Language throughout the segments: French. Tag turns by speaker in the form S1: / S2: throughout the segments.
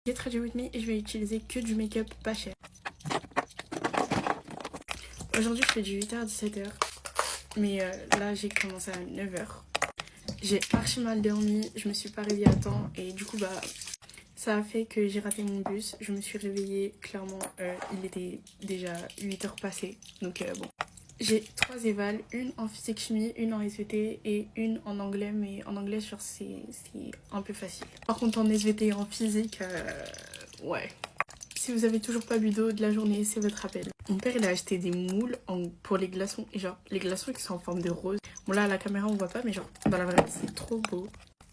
S1: Get Ready With Me et je vais utiliser que du make-up pas cher. Aujourd'hui je fais du 8h à 17h, mais là j'ai commencé à 9h. J'ai archi mal dormi, je me suis pas réveillée à temps et du coup ça a fait que j'ai raté mon bus. Je me suis réveillée, clairement il était déjà 8h passées, donc bon. J'ai 3 évals, une en physique-chimie, une en SVT et une en anglais, mais en anglais genre c'est un peu facile. Par contre en SVT et en physique, ouais. Si vous avez toujours pas bu d'eau de la journée, c'est votre appel. Mon père il a acheté des moules pour les glaçons, et genre les glaçons qui sont en forme de rose. Bon là à la caméra on voit pas, mais genre dans la vraie vie c'est trop beau.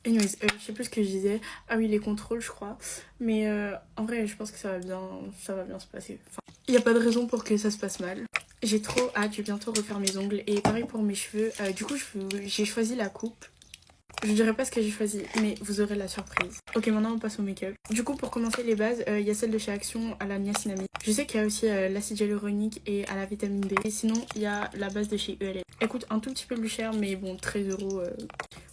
S1: Anyways, je sais plus ce que je disais. Ah oui, les contrôles je crois. Mais en vrai je pense que ça va bien se passer. Enfin, il n'y a pas de raison pour que ça se passe mal. J'ai trop hâte, je vais bientôt refaire mes ongles. Et pareil pour mes cheveux. Du coup j'ai choisi la coupe. Je dirais pas ce que j'ai choisi, mais vous aurez la surprise. Ok, maintenant on passe au make-up. Du coup, pour commencer les bases, il y a celle de chez Action à la niacinamide. Je sais qu'il y a aussi l'acide hyaluronique et à la vitamine B. Et sinon, il y a la base de chez ELF. Elle coûte un tout petit peu plus cher, mais bon, 13 €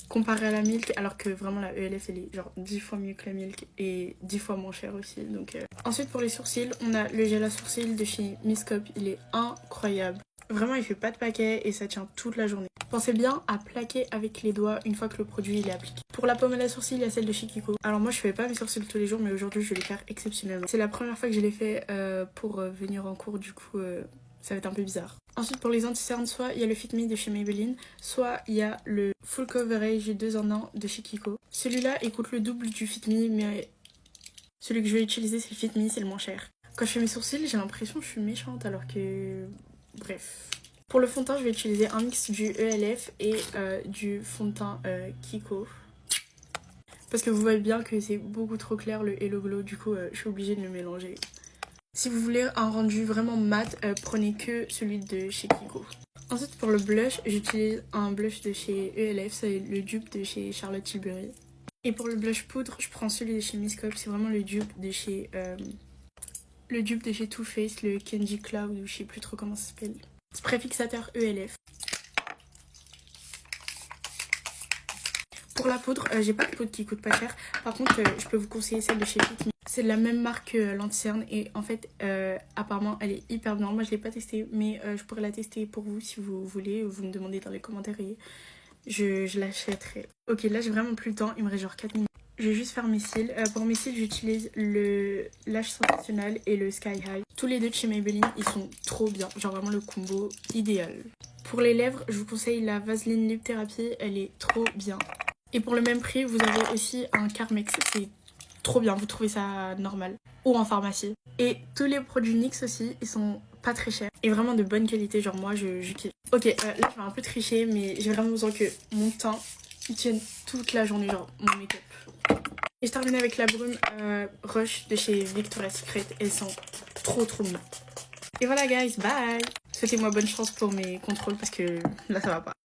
S1: comparé à la Milk. Alors que vraiment, la ELF, elle est genre 10 fois mieux que la Milk et 10 fois moins cher aussi. Donc, Ensuite, pour les sourcils, on a le gel à sourcils de chez Miss Cop. Il est incroyable. Vraiment, il fait pas de paquet et ça tient toute la journée. Pensez bien à plaquer avec les doigts une fois que le produit il est appliqué. Pour la pommade à sourcils, il y a celle de chez Kiko. Alors moi, je fais pas mes sourcils tous les jours, mais aujourd'hui, je vais les faire exceptionnellement. C'est la première fois que je les fais pour venir en cours, du coup, ça va être un peu bizarre. Ensuite, pour les anti-cernes, soit il y a le Fit Me de chez Maybelline, soit il y a le Full Coverage 2 en 1 de chez Kiko. Celui-là, il coûte le double du Fit Me, mais celui que je vais utiliser, c'est le Fit Me, c'est le moins cher. Quand je fais mes sourcils, j'ai l'impression que je suis méchante, alors que... Bref. Pour le fond de teint, je vais utiliser un mix du ELF et du fond de teint Kiko. Parce que vous voyez bien que c'est beaucoup trop clair le Hello Glow, du coup je suis obligée de le mélanger. Si vous voulez un rendu vraiment mat, prenez que celui de chez Kiko. Ensuite pour le blush, j'utilise un blush de chez ELF, c'est le dupe de chez Charlotte Tilbury. Et pour le blush poudre, je prends celui de chez Miss Cop, c'est vraiment le dupe de chez Too Faced, le Candy Cloud, ou je sais plus trop comment ça s'appelle. Spray fixateur ELF. Pour la poudre, j'ai pas de poudre qui coûte pas cher. Par contre, je peux vous conseiller celle de chez Fit Me. C'est de la même marque que l'anti-cerne et en fait, apparemment, elle est hyper bien. Moi, je l'ai pas testée, mais je pourrais la tester pour vous si vous voulez. Vous me demandez dans les commentaires et je l'achèterai. Ok, là, j'ai vraiment plus le temps. Il me reste genre 4 minutes. Je vais juste faire mes cils. Pour mes cils, j'utilise le Lash Sensationnel et le Sky High. Tous les deux de chez Maybelline, ils sont trop bien. Genre vraiment le combo idéal. Pour les lèvres, je vous conseille la Vaseline Lip Therapy. Elle est trop bien. Et pour le même prix, vous avez aussi un Carmex. C'est trop bien, vous trouvez ça normal. Ou en pharmacie. Et tous les produits NYX aussi, ils sont pas très chers. Et vraiment de bonne qualité, genre moi je kiffe. Ok, là je vais un peu tricher, mais j'ai vraiment besoin que mon teint il tienne toute la journée, genre mon make-up. Et je termine avec la brume Rush de chez Victoria's Secret. Elle sent trop bon. Et voilà guys, bye. Souhaitez-moi bonne chance pour mes contrôles parce que là ça va pas.